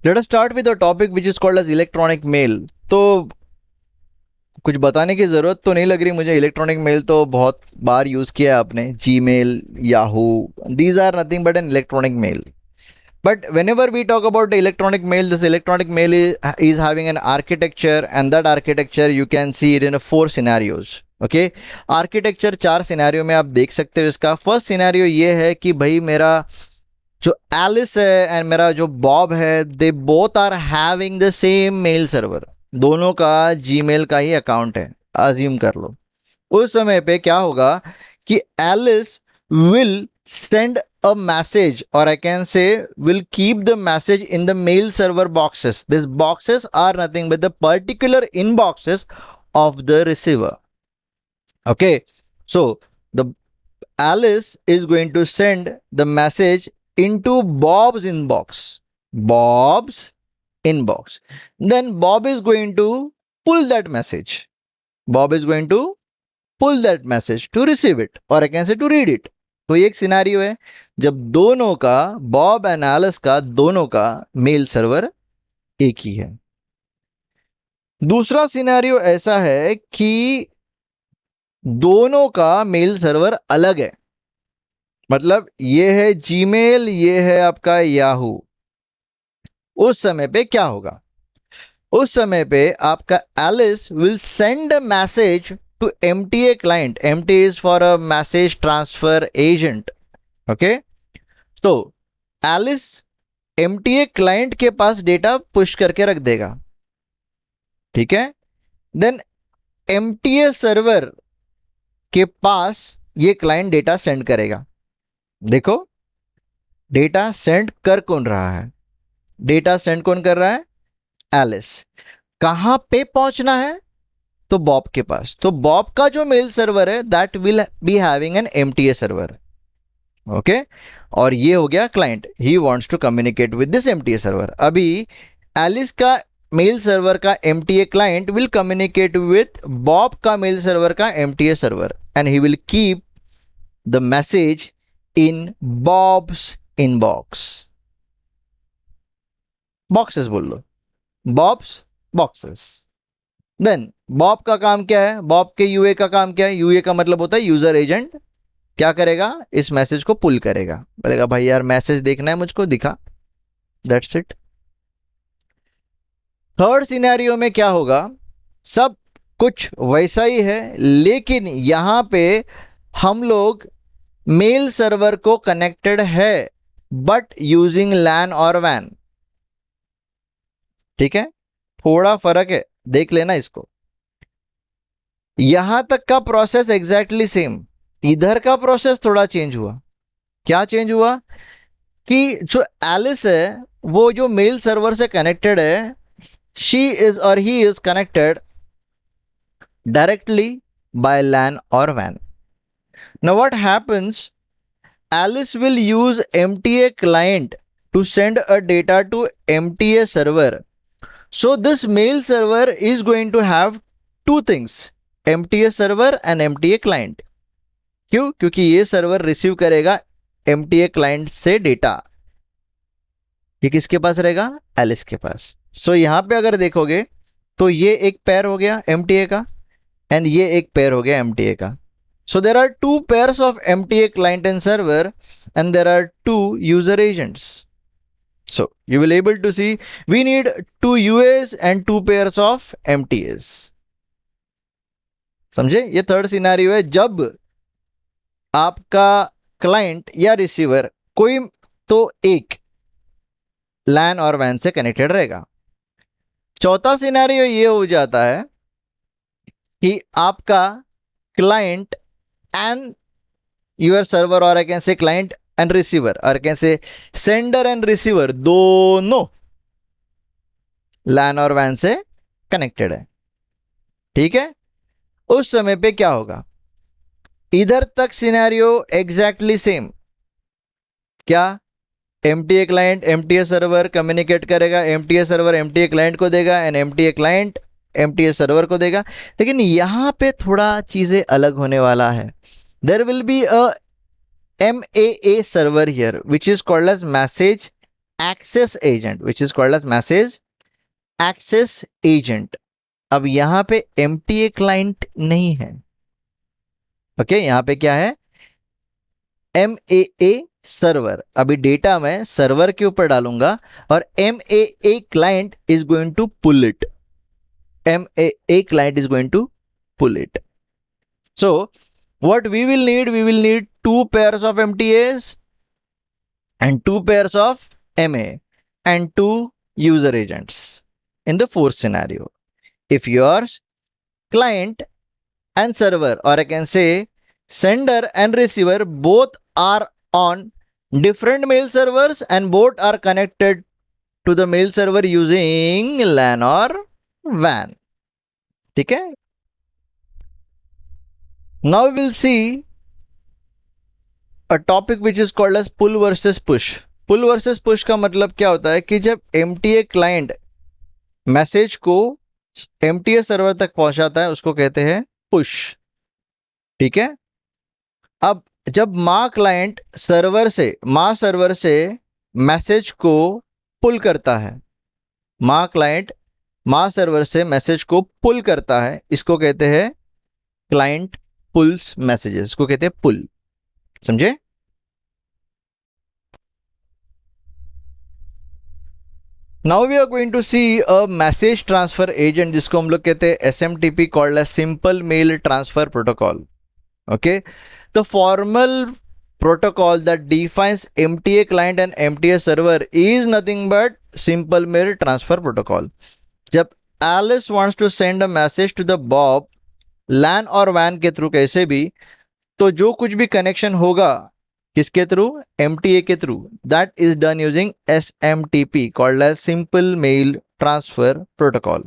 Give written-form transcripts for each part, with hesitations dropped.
Late us start with a topic which is called as electronic mail. तो कुछ बताने की ज़रूरत तो नहीं लग रही मुझे, इलेक्ट्रॉनिक मेल तो बहुत बार यूज़ किया है आपने, Gmail, Yahoo, these are nothing but an electronic mail. But whenever we talk about the electronic mail, this electronic mail is having an architecture, and that architecture you can see it in 4 scenarios. Okay, architecture 4 scenario में आप देख सकते हो. इसका first scenario ये है कि भाई मेरा जो एलिस है एंड मेरा जो बॉब है, they both are having the same mail server. दोनों का जीमेल का ही अकाउंट है, अज्यूम कर लो. उस समय पे क्या होगा कि Alice will send a message, or I can say will keep the message in the mail server boxes. These boxes are nothing but the particular inboxes of the receiver. Okay, so the Alice is going to send the message into Bob's inbox. Bob's inbox. Then Bob is going to pull that message. Bob is going to pull that message to receive it, or I can say to read it. तो एक scenario है जब दोनों का, Bob and Alice का, दोनों का mail server एक ही है. दूसरा सिनेरियो ऐसा है कि दोनों का मेल सर्वर अलग है. मतलब ये है जीमेल, ये है आपका याहू. उस समय पे क्या होगा? उस समय पे आपका Alice will send a message to MTA client. MTA is for a message transfer agent. Okay, तो एलिस MTA क्लाइंट के पास डेटा पुश करके रख देगा. ठीक है, देन MTA सर्वर के पास ये क्लाइंट डेटा सेंड करेगा. देखो, डेटा सेंड कर कौन रहा है? डेटा सेंड कौन कर रहा है? एलिस. कहां पे पहुंचना है? तो बॉब के पास. तो बॉब का जो मेल सर्वर है that will be having an MTA server. Okay, और ये हो गया client. He wants to communicate with this MTA server. अभी एलिस का मेल सर्वर का MTA client will communicate with Bob का मेल सर्वर का MTA server, and he will keep the message in Bob's inbox. Boxes बोल लो, Bob's boxes. Then Bob का काम क्या है? बॉब के यूए का काम क्या है? यूए का मतलब होता है यूजर एजेंट. क्या करेगा? इस मैसेज को पुल करेगा. बोलेगा भाई यार मैसेज देखना है मुझको, दिखा. That's it. थर्ड सिनेरियो में क्या होगा? सब कुछ वैसा ही है, लेकिन यहां पे हम लोग मेल सर्वर को कनेक्टेड है बट यूजिंग लैन और वैन. ठीक है, थोड़ा फर्क है, देख लेना इसको. यहां तक का प्रोसेस एग्जैक्टली सेम, इधर का प्रोसेस थोड़ा चेंज हुआ. क्या चेंज हुआ? कि जो एलिस है वो जो मेल सर्वर से कनेक्टेड है, शी इज और he is connected directly by LAN और वैन. Now what happens? Alice will use MTA client to send a data to MTA server. So this mail server is going to have two things, MTA server and MTA client. क्यों? क्योंकि ये server receive करेगा MTA client से data. ये किसके पास रहेगा? Alice के पास. सो यहां पे अगर देखोगे तो ये एक पेयर हो गया MTA का, एंड ये एक पेयर हो गया MTA का. So there are 2 pairs of MTA client and server, and there are 2 user agents. So you will able to see we need 2 UAs and 2 pairs of MTAs. समझे? ये third scenario है जब आपका client या receiver कोई तो एक लैन और वैन से कनेक्टेड रहेगा. चौथा सिनेरियो ये हो जाता है कि आपका क्लाइंट एंड यूर सर्वर, और I can say client and receiver, और कैसे सेंडर एंड रिसीवर दोनों लैन और वैन से कनेक्टेड है. ठीक है, उस समय पे क्या होगा? इधर तक सिनेरियो एग्जैक्टली सेम. क्या? MTA client MTA server communicate करेगा, MTA सर्वर MTA क्लाइंट को देगा, and MTA client MTA server को देगा. लेकिन यहां पे थोड़ा चीजें अलग होने वाला है. There will be a MAA server here, which is called as message access agent which is called as message access agent. अब यहां पे एमटीए क्लाइंट नहीं है, ओके यहां पे क्या है, MAA सर्वर। अभी डेटा मैं सर्वर के ऊपर डालूंगा और MAA client is going to pull it, MAA client is going to pull it. So what we will need two pairs of MTAs and two pairs of MA and two user agents in the fourth scenario. If yours client and server, or I can say sender and receiver, both are on different mail servers and both are connected to the mail server using LAN or WAN. ठीक है, now we will see a topic which is called as pull versus push. Pull versus push का मतलब क्या होता है कि जब MTA client message को MTA सर्वर तक पहुंचाता है उसको कहते हैं पुश, ठीक है। अब जब माँ क्लाइंट सर्वर से मैसेज को पुल करता है, माँ सर्वर से मैसेज को पुल करता है, इसको कहते हैं क्लाइंट पुल्स मैसेजेस, को कहते हैं पुल, समझे। Now we are going to see a message transfer agent जिसको हम लोग कहते हैं SMTP, called as simple mail transfer protocol. Okay, the formal protocol that defines MTA client and MTA server is nothing but simple mail transfer protocol. जब Alice wants to send a message to the Bob LAN और WAN के through कैसे भी, तो जो कुछ भी connection होगा किसके थ्रू, MTA के through, that is done using SMTP called as simple mail transfer protocol.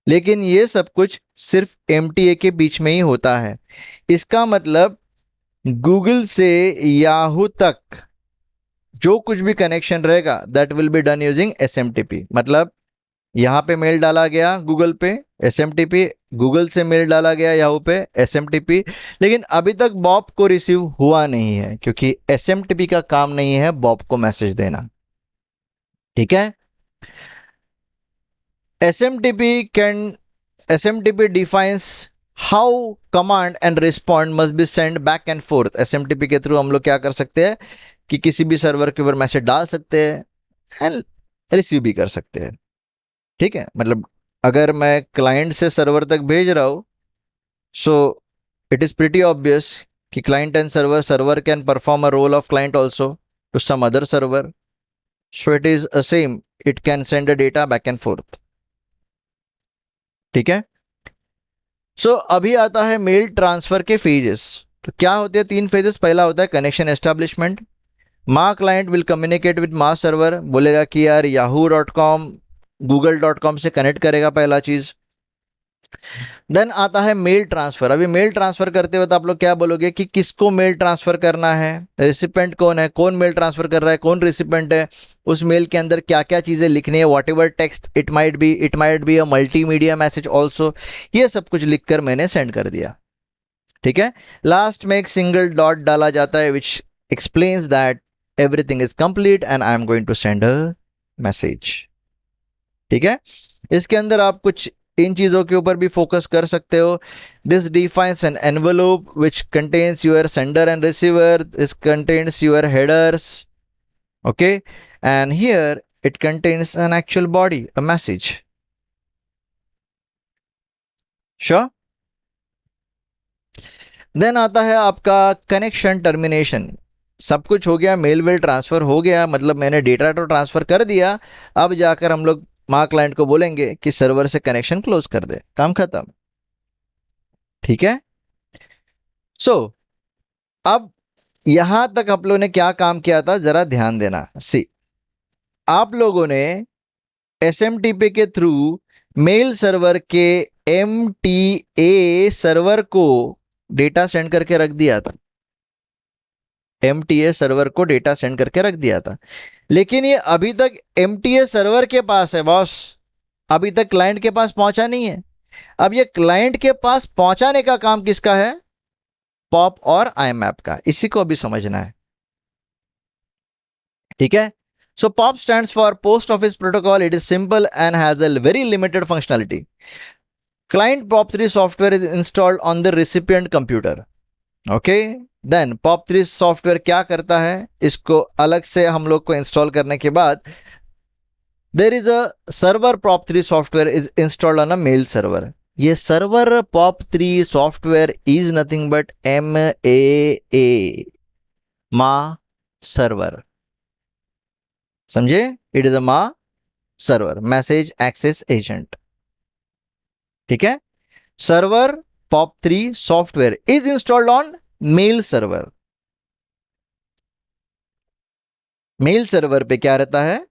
लेकिन ये सब कुछ सिर्फ MTA के बीच में ही होता है। इसका मतलब गूगल से याहू तक जो कुछ भी कनेक्शन रहेगा that will be done using SMTP। मतलब यहां पे मेल डाला गया गूगल पे SMTP, गूगल से मेल डाला गया याहू पे SMTP, लेकिन अभी तक बॉब को रिसीव हुआ नहीं है क्योंकि SMTP का काम नहीं है बॉब को मैसेज देना, ठीक है। SMTP defines how command and respond must be send back and fourth. SMTP के थ्रू हम लोग क्या कर सकते हैं कि किसी भी सर्वर के ऊपर मैसेज डाल सकते हैं एंड रिसीव भी कर सकते हैं, ठीक है। मतलब अगर मैं क्लाइंट से सर्वर तक भेज रहा हूं, so it is pretty obvious कि client and server can perform a role of client also to some other server, so it is a same, it can send a data back and forth, ठीक है। सो अभी आता है mail transfer के phases. तो क्या होते हैं, 3 फेजेस। पहला होता है कनेक्शन एस्टेब्लिशमेंट। माँ क्लाइंट विल कम्युनिकेट विद माँ सर्वर, बोलेगा कि यार yahoo.com google.com से कनेक्ट करेगा, पहला चीज। देन आता है मेल ट्रांसफर। अभी मेल ट्रांसफर करते वक्त आप लोग क्या बोलोगे कि किसको मेल ट्रांसफर करना है, रिसिपेंट कौन है, कौन मेल ट्रांसफर कर रहा है, कौन रिसिपेंट है, उस मेल के अंदर क्या क्या चीजें लिखनी है, what ever text it might be a multimedia message also, ये सब कुछ लिखकर मैंने सेंड कर दिया, ठीक है। लास्ट में एक सिंगल डॉट डाला जाता है which explains that everything is complete and I am going to send a message, ठीक है। इसके अंदर आप कुछ इन चीजों के ऊपर भी फोकस कर सकते हो। This defines an envelope which contains your sender and receiver, this contains your headers, okay, and here it contains an actual body, a message, sure. Then आता है आपका कनेक्शन टर्मिनेशन। सब कुछ हो गया, मेल वेल ट्रांसफर हो गया, मतलब मैंने डेटा तो ट्रांसफर कर दिया, अब जाकर हम लोग माँ क्लाइंट को बोलेंगे कि सर्वर से कनेक्शन क्लोज कर दे, काम खत्म, ठीक है। सो अब यहां तक आप लोगों ने क्या काम किया था, जरा ध्यान देना। सी, आप लोगों ने SMTP के थ्रू मेल सर्वर के MTA सर्वर को डेटा सेंड करके रख दिया था, MTA सर्वर को डेटा सेंड करके रख दिया था, लेकिन ये अभी तक MTA सर्वर के पास है बॉस, अभी तक क्लाइंट के पास पहुंचा नहीं है। अब ये क्लाइंट के पास पहुंचाने का काम किसका है, पॉप और IMAP का, इसी को अभी समझना है, ठीक है। So POP stands for Post Office Protocol. It is simple and has a very limited functionality. Client POP3 software is installed on the recipient computer. Okay. Then POP3 software क्या करता है, इसको अलग से हम लोग को इंस्टॉल करने के बाद there is a server POP3 software is installed on a mail server. ये server POP3 software is nothing but MAA, मा सर्वर. समझे? इट इज अ मा सर्वर, मैसेज एक्सेस एजेंट. ठीक है. Server POP3 software is installed on mail server. Mail server पे क्या रहता है?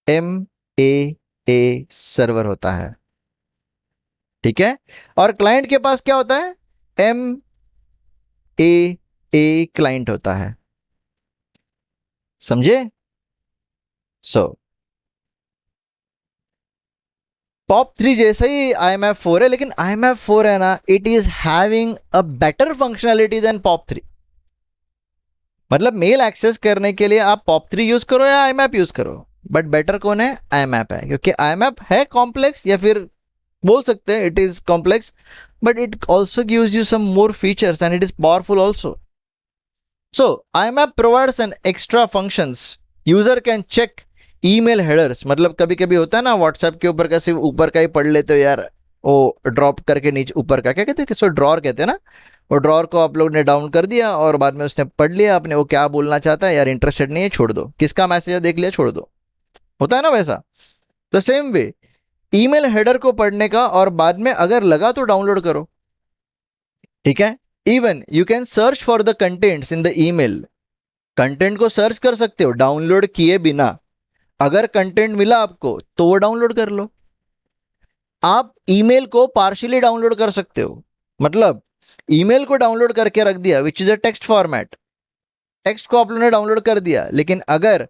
MAA सर्वर होता है. ठीक है. और क्लाइंट के पास क्या होता है? MAA क्लाइंट होता है. समझे? सो POP3 जैसा ही IMAP4 है, लेकिन IMAP4 है ना, it is having a better functionality than POP3. मतलब मेल एक्सेस करने के लिए आप POP3 यूज करो या IMAP यूज करो, बट बेटर कौन है? IMAP है. क्योंकि IMAP है कॉम्प्लेक्स, या फिर बोल सकते हैं it is complex, but it also gives you some more features and it is powerful also. So IMAP provides an extra functions. User can check email headers. मतलब कभी कभी होता है ना, व्हाट्सएप के ऊपर का सिर्फ ऊपर का ही पढ़ लेते हो यार, वो ड्रॉप करके नीचे ऊपर का क्या कहते हैं, किसको ड्रॉर कहते हैं ना, वो ड्रॉर को आप लोग ने डाउन कर दिया और बाद में उसने पढ़ लिया आपने, वो क्या बोलना चाहता है यार, इंटरेस्टेड नहीं है, छोड़ दो, किसका मैसेज है देख लिया, छोड़ दो. होता है ना वैसा. तो सेम वे ईमेल हेडर को पढ़ने का, और बाद में अगर लगा तो डाउनलोड करो. ठीक है. Even you can search for the contents in the email. Content को सर्च कर सकते हो डाउनलोड किए बिना. अगर कंटेंट मिला आपको तो वो डाउनलोड कर लो. आप ईमेल को पार्शियली डाउनलोड कर सकते हो. मतलब ईमेल को डाउनलोड करके रख दिया, which is a text format. Text को आप लोगों ने डाउनलोड कर दिया, लेकिन अगर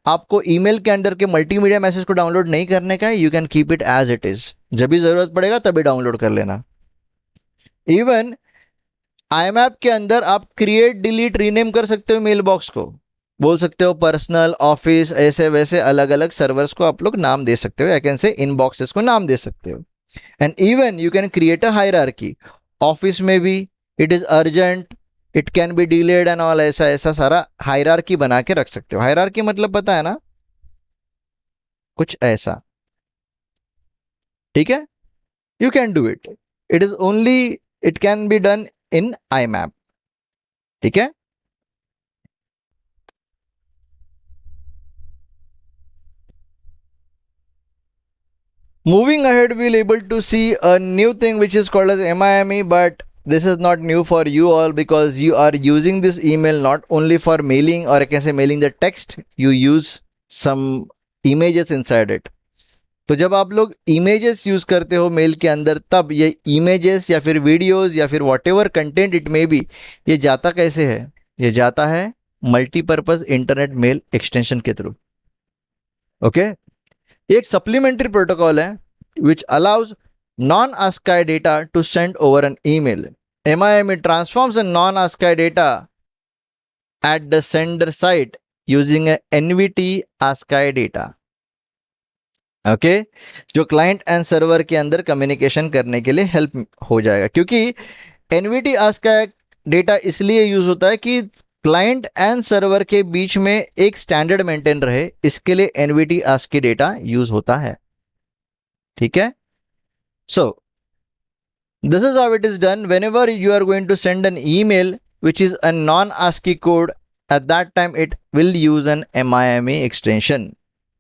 आपको ईमेल के अंदर के मल्टीमीडिया मैसेज को डाउनलोड नहीं करने का है, you can keep it as it is. जब भी जरूरत पड़ेगा तभी डाउनलोड कर लेना. इवन IMAP के अंदर आप क्रिएट डिलीट रीनेम कर सकते हो मेल बॉक्स को. बोल सकते हो पर्सनल, ऑफिस, ऐसे वैसे अलग अलग सर्वर्स को आप लोग नाम दे सकते हो, या कैन से इनबॉक्सेस को नाम दे सकते हो. And even you can create a hierarchy. Office में भी it is urgent, it can be delayed and all, ऐसा ऐसा सारा हायरार्की बना के रख सकते हो. हायरार्की मतलब पता है ना, कुछ ऐसा. ठीक है. You can do it. It is only, it can be done in IMAP. ठीक है. Moving ahead, we'll able to see a new thing which is called as MIME, but this is not new for you all because you are using this email not only for mailing, or I can say mailing the text, you use some images inside it. तो जब आप लोग images use करते हो mail के अंदर, तब ये इमेजेस या फिर वीडियोस या फिर what ever content it may be, ये जाता कैसे है? ये जाता है मल्टीपर्पज इंटरनेट मेल एक्सटेंशन के थ्रू. ओके. एक सप्लीमेंट्री प्रोटोकॉल है which allows non-ASCII data to send over an email. MIME transforms the non-ASCII data at the sender site using a NVT ASCII data. Okay. जो client and server के अंदर communication करने के लिए help हो जाएगा, क्योंकि NVT ASCII डेटा इसलिए यूज होता है कि क्लाइंट एंड सर्वर के बीच में एक स्टैंडर्ड मेंटेन रहे, इसके लिए NVT ASCII डेटा यूज होता है. ठीक है. So this is how it is done. whenever you are going to send an email which is a non-ASCII code, at that time it will use an MIME extension,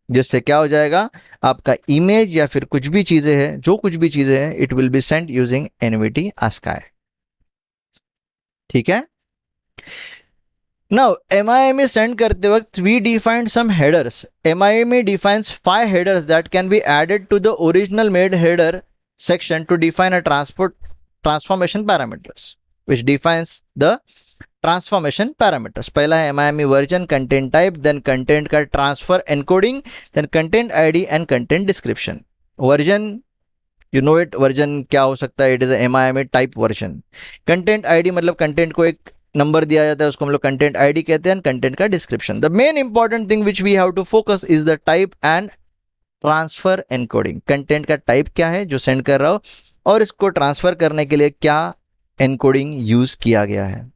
जिससे क्या हो जाएगा, आपका image या फिर कुछ भी चीजें हैं, जो कुछ भी चीजें हैं, it will be sent using NVT ASCII. ठीक है. Now, MIME send करते वक्त we defined some headers. MIME defines 5 headers that can be added to the original made header section to define a transformation parameters, which defines the transformation parameters. पहला है MIME version, content type, then content का transfer encoding, then content ID and content description. Version, you know it, version क्या हो सकता है, it is a MIME type version. Content ID मतलब content को एक नंबर दिया जाता है उसको हम लोग कंटेंट आईडी कहते हैं, कंटेंट का description. The main important thing which we have to focus is the type and transfer encoding. Content का टाइप क्या है जो सेंड कर रहा हो, और इसको ट्रांसफर करने के लिए क्या एनकोडिंग यूज किया गया है।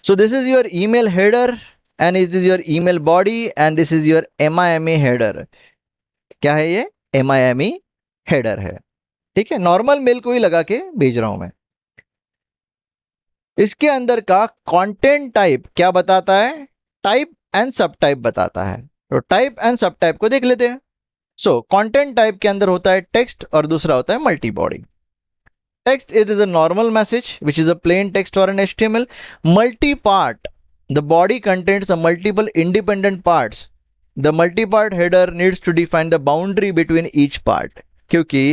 So this is your email header and it is your email body and this is your MIME header. क्या है ये? MIME हेडर है, ठीक है। नॉर्मल मेल को ही लगा के भेज रहा हूं मैं। इसके अंदर का कंटेंट टाइप क्या बताता है? टाइप एंड सब टाइप बताता है। तो टाइप एंड सब टाइप को देख लेते हैं। सो कंटेंट टाइप के अंदर होता है टेक्स्ट और दूसरा होता है multi body. Text, it is a normal message which is a plain text or an HTML. Multi-part, the body contains a multiple independent parts. The multi-part header needs to define the boundary between each part. क्योंकि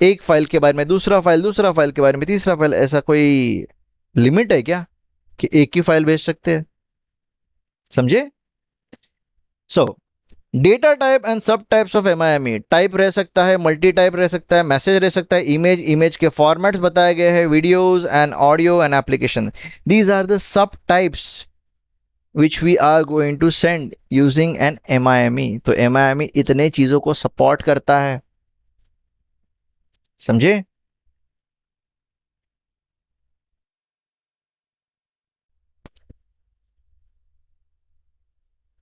एक file के बारे में दूसरा file के बारे में तीसरा फाइल, ऐसा कोई लिमिट है क्या कि एक ही फाइल भेज सकते हैं? समझे? सो डेटा टाइप एंड सब टाइप्स ऑफ MIME। टाइप रह सकता है, मल्टी टाइप रह सकता है, मैसेज रह सकता है, इमेज के फॉर्मेट्स बताए गए हैं, videos and audio and application. These are the sub types which we are going to send using an MIME। तो MIME इतने चीजों को सपोर्ट करता है, समझे?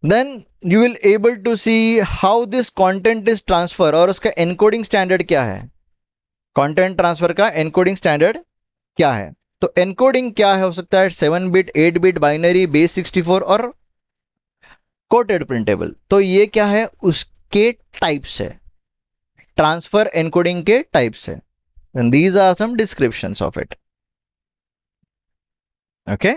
Then you will able to see how this content is transfer, और उसका encoding standard क्या है। कंटेंट ट्रांसफर का एनकोडिंग स्टैंडर्ड क्या है? तो एनकोडिंग क्या है? हो सकता है 7 बिट, 8 बिट, बाइनरी, बेस 64 और कोटेड प्रिंटेबल। तो ये क्या है? उसके टाइप्स है, ट्रांसफर एनकोडिंग के टाइप्स है। And these are some descriptions of it. Okay,